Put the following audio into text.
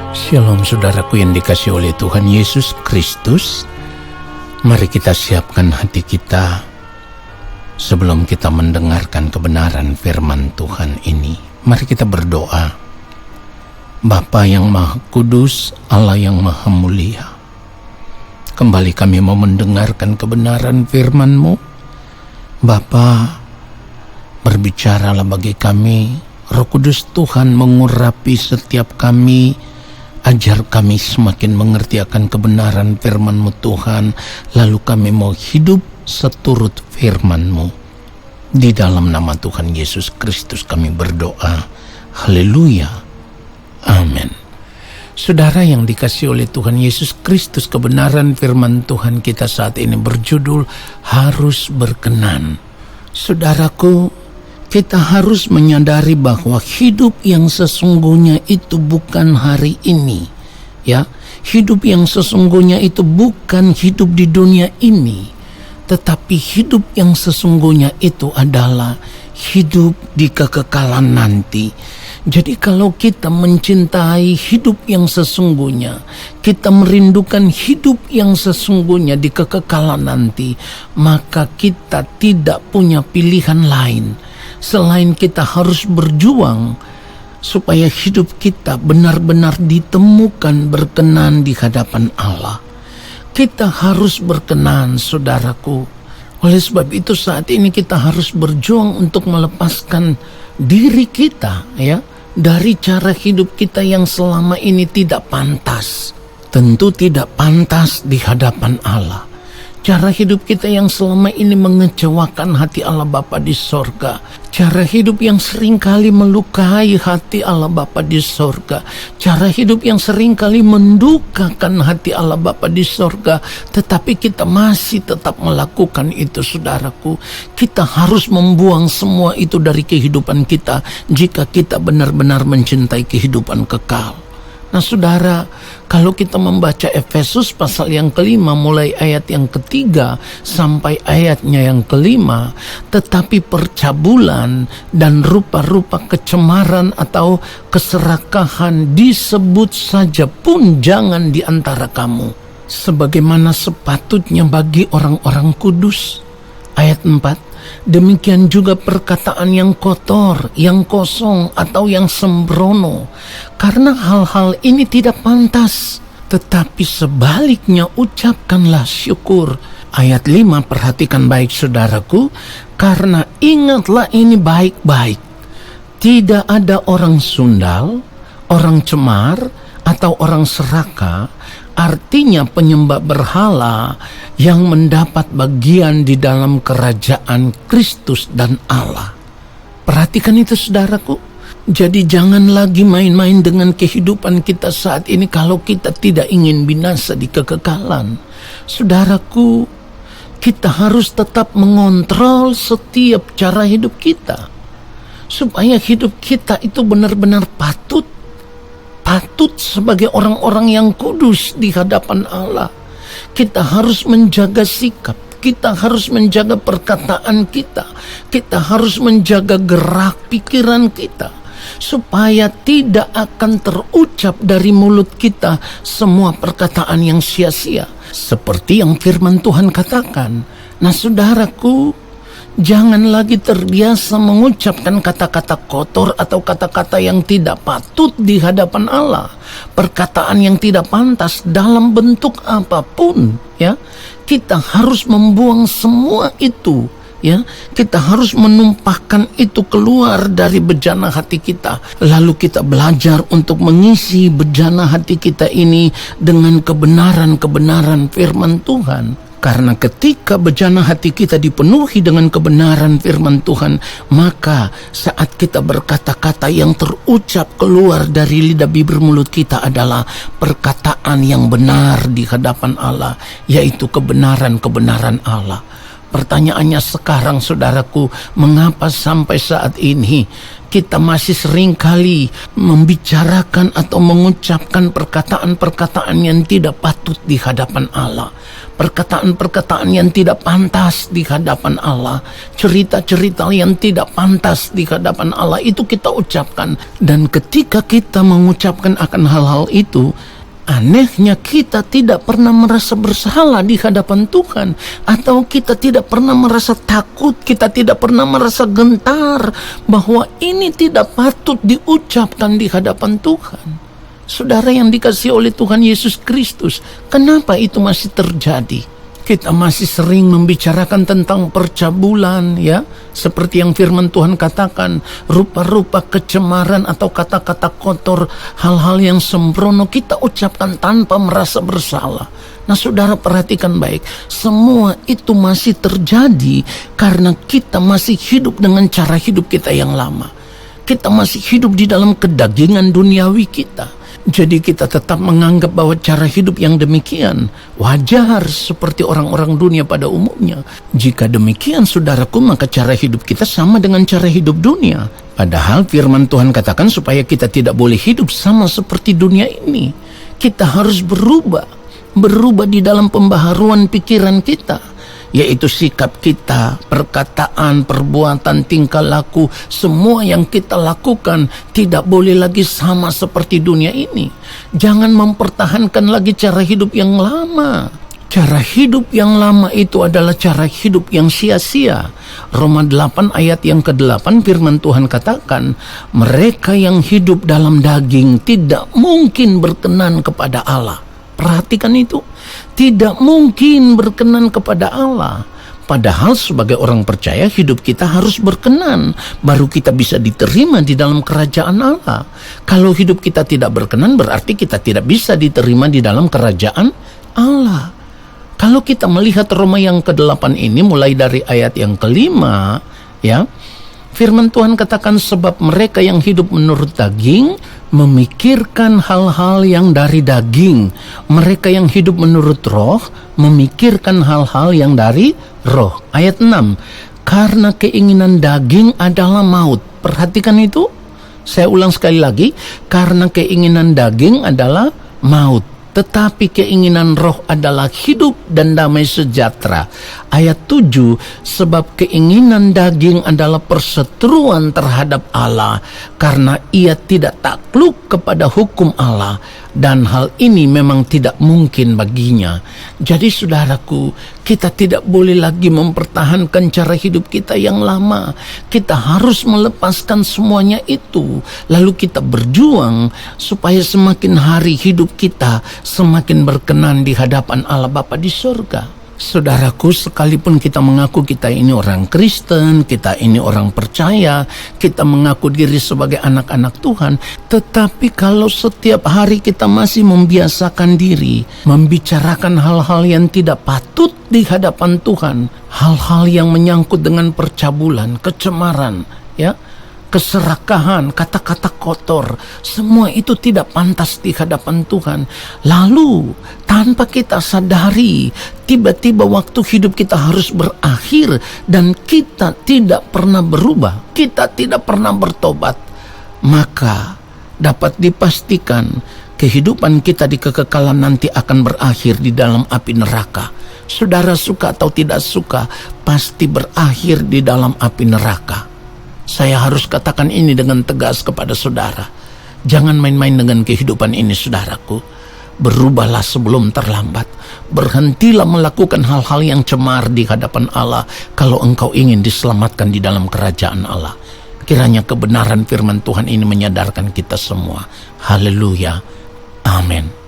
Shalom saudaraku yang dikasihi oleh Tuhan Yesus Kristus. Mari kita siapkan hati kita sebelum kita mendengarkan kebenaran firman Tuhan ini. Mari kita berdoa. Bapa yang Maha Kudus, Allah yang Maha Mulia, kembali kami mau mendengarkan kebenaran firman-Mu. Bapa, berbicaralah bagi kami. Roh Kudus Tuhan mengurapi setiap kami. Ajar kami semakin mengerti akan kebenaran firman-Mu Tuhan, lalu kami mau hidup seturut firman-Mu. Di dalam nama Tuhan Yesus Kristus kami berdoa. Haleluya. Amin. Saudara yang dikasihi oleh Tuhan Yesus Kristus, kebenaran firman Tuhan kita saat ini berjudul Harus Berkenan. Saudaraku, kita harus menyadari bahwa hidup yang sesungguhnya itu bukan hari ini, ya. Hidup yang sesungguhnya itu bukan hidup di dunia ini, tetapi hidup yang sesungguhnya itu adalah hidup di kekekalan nanti. Jadi kalau kita mencintai hidup yang sesungguhnya, kita merindukan hidup yang sesungguhnya di kekekalan nanti, maka kita tidak punya pilihan lain selain kita harus berjuang supaya hidup kita benar-benar ditemukan berkenan di hadapan Allah. Kita harus berkenan, saudaraku. Oleh sebab itu saat ini kita harus berjuang untuk melepaskan diri kita, ya, dari cara hidup kita yang selama ini tidak pantas. Tentu tidak pantas di hadapan Allah. Cara hidup kita yang selama ini mengecewakan hati Allah Bapa di sorga. Cara hidup yang seringkali melukai hati Allah Bapa di sorga. Cara hidup yang seringkali mendukakan hati Allah Bapa di sorga. Tetapi kita masih tetap melakukan itu, saudaraku. Kita harus membuang semua itu dari kehidupan kita jika kita benar-benar mencintai kehidupan kekal. Nah saudara, kalau kita membaca Efesus pasal yang kelima mulai ayat yang ketiga sampai ayatnya yang kelima, tetapi percabulan dan rupa-rupa kecemaran atau keserakahan disebut saja pun jangan di antara kamu, sebagaimana sepatutnya bagi orang-orang kudus. Ayat 4, demikian juga perkataan yang kotor, yang kosong, atau yang sembrono. Karena hal-hal ini tidak pantas, tetapi sebaliknya ucapkanlah syukur. Ayat 5, perhatikan baik saudaraku. Karena ingatlah ini baik-baik. Tidak ada orang sundal, orang cemar, atau orang serakah, artinya penyembah berhala, yang mendapat bagian di dalam kerajaan Kristus dan Allah. Perhatikan itu saudaraku. Jadi jangan lagi main-main dengan kehidupan kita saat ini kalau kita tidak ingin binasa di kekekalan. Saudaraku, kita harus tetap mengontrol setiap cara hidup kita, supaya hidup kita itu benar-benar patut sebagai orang-orang yang kudus di hadapan Allah. Kita harus menjaga sikap, kita harus menjaga perkataan kita, kita harus menjaga gerak pikiran kita, supaya tidak akan terucap dari mulut kita semua perkataan yang sia-sia, seperti yang firman Tuhan katakan. Nah saudaraku, jangan lagi terbiasa mengucapkan kata-kata kotor atau kata-kata yang tidak patut di hadapan Allah. Perkataan yang tidak pantas dalam bentuk apapun, ya. Kita harus membuang semua itu, ya. Kita harus menumpahkan itu keluar dari bejana hati kita. Lalu kita belajar untuk mengisi bejana hati kita ini dengan kebenaran-kebenaran firman Tuhan. Karena ketika bejana hati kita dipenuhi dengan kebenaran firman Tuhan, maka saat kita berkata-kata yang terucap keluar dari lidah bibir mulut kita adalah perkataan yang benar di hadapan Allah, yaitu kebenaran-kebenaran Allah. Pertanyaannya sekarang saudaraku, mengapa sampai saat ini kita masih seringkali membicarakan atau mengucapkan perkataan-perkataan yang tidak patut di hadapan Allah? perkataan-perkataan yang tidak pantas di hadapan Allah, cerita-cerita yang tidak pantas di hadapan Allah itu kita ucapkan. Dan ketika kita mengucapkan akan hal-hal itu, anehnya kita tidak pernah merasa bersalah di hadapan Tuhan, atau kita tidak pernah merasa takut, kita tidak pernah merasa gentar bahwa ini tidak patut diucapkan di hadapan Tuhan. Saudara yang dikasihi oleh Tuhan Yesus Kristus, kenapa itu masih terjadi? Kita masih sering membicarakan tentang percabulan, ya, seperti yang firman Tuhan katakan, rupa-rupa kecemaran atau kata-kata kotor, hal-hal yang sembrono kita ucapkan tanpa merasa bersalah. Nah, saudara perhatikan baik, semua itu masih terjadi karena kita masih hidup dengan cara hidup kita yang lama. Kita masih hidup di dalam kedagingan duniawi kita. Jadi kita tetap menganggap bahwa cara hidup yang demikian wajar seperti orang-orang dunia pada umumnya. Jika demikian, saudaraku, maka cara hidup kita sama dengan cara hidup dunia. Padahal firman Tuhan katakan supaya kita tidak boleh hidup sama seperti dunia ini. Kita harus berubah di dalam pembaharuan pikiran kita, yaitu sikap kita, perkataan, perbuatan, tingkah laku, semua yang kita lakukan tidak boleh lagi sama seperti dunia ini. Jangan mempertahankan lagi cara hidup yang lama. Cara hidup yang lama itu adalah cara hidup yang sia-sia. Roma 8 ayat yang ke-8 firman Tuhan katakan, mereka yang hidup dalam daging tidak mungkin berkenan kepada Allah. Perhatikan itu, tidak mungkin berkenan kepada Allah. Padahal sebagai orang percaya hidup kita harus berkenan, baru kita bisa diterima di dalam kerajaan Allah. Kalau hidup kita tidak berkenan, berarti kita tidak bisa diterima di dalam kerajaan Allah. Kalau kita melihat Roma yang ke-8 ini mulai dari ayat yang ke-5, ya, firman Tuhan katakan, sebab mereka yang hidup menurut daging memikirkan hal-hal yang dari daging. Mereka yang hidup menurut roh memikirkan hal-hal yang dari roh. Ayat 6, karena keinginan daging adalah maut. Perhatikan itu. Saya ulang sekali lagi, karena keinginan daging adalah maut, tetapi keinginan roh adalah hidup dan damai sejahtera. Ayat 7, sebab keinginan daging adalah perseteruan terhadap Allah, karena ia tidak takluk kepada hukum Allah, dan hal ini memang tidak mungkin baginya. Jadi saudaraku, kita tidak boleh lagi mempertahankan cara hidup kita yang lama. Kita harus melepaskan semuanya itu, lalu kita berjuang supaya semakin hari hidup kita semakin berkenan di hadapan Allah Bapa di surga. Saudaraku, sekalipun kita mengaku kita ini orang Kristen, kita ini orang percaya, kita mengaku diri sebagai anak-anak Tuhan, tetapi kalau setiap hari kita masih membiasakan diri membicarakan hal-hal yang tidak patut di hadapan Tuhan, hal-hal yang menyangkut dengan percabulan, kecemaran, ya, keserakahan, kata-kata kotor, semua itu tidak pantas di hadapan Tuhan. Lalu tanpa kita sadari, tiba-tiba waktu hidup kita harus berakhir dan kita tidak pernah berubah, kita tidak pernah bertobat, maka dapat dipastikan kehidupan kita di kekekalan nanti akan berakhir di dalam api neraka. Saudara suka atau tidak suka, pasti berakhir di dalam api neraka. Saya harus katakan ini dengan tegas kepada saudara. Jangan main-main dengan kehidupan ini, saudaraku. Berubahlah sebelum terlambat. Berhentilah melakukan hal-hal yang cemar di hadapan Allah kalau engkau ingin diselamatkan di dalam kerajaan Allah. Kiranya kebenaran firman Tuhan ini menyadarkan kita semua. Haleluya. Amin.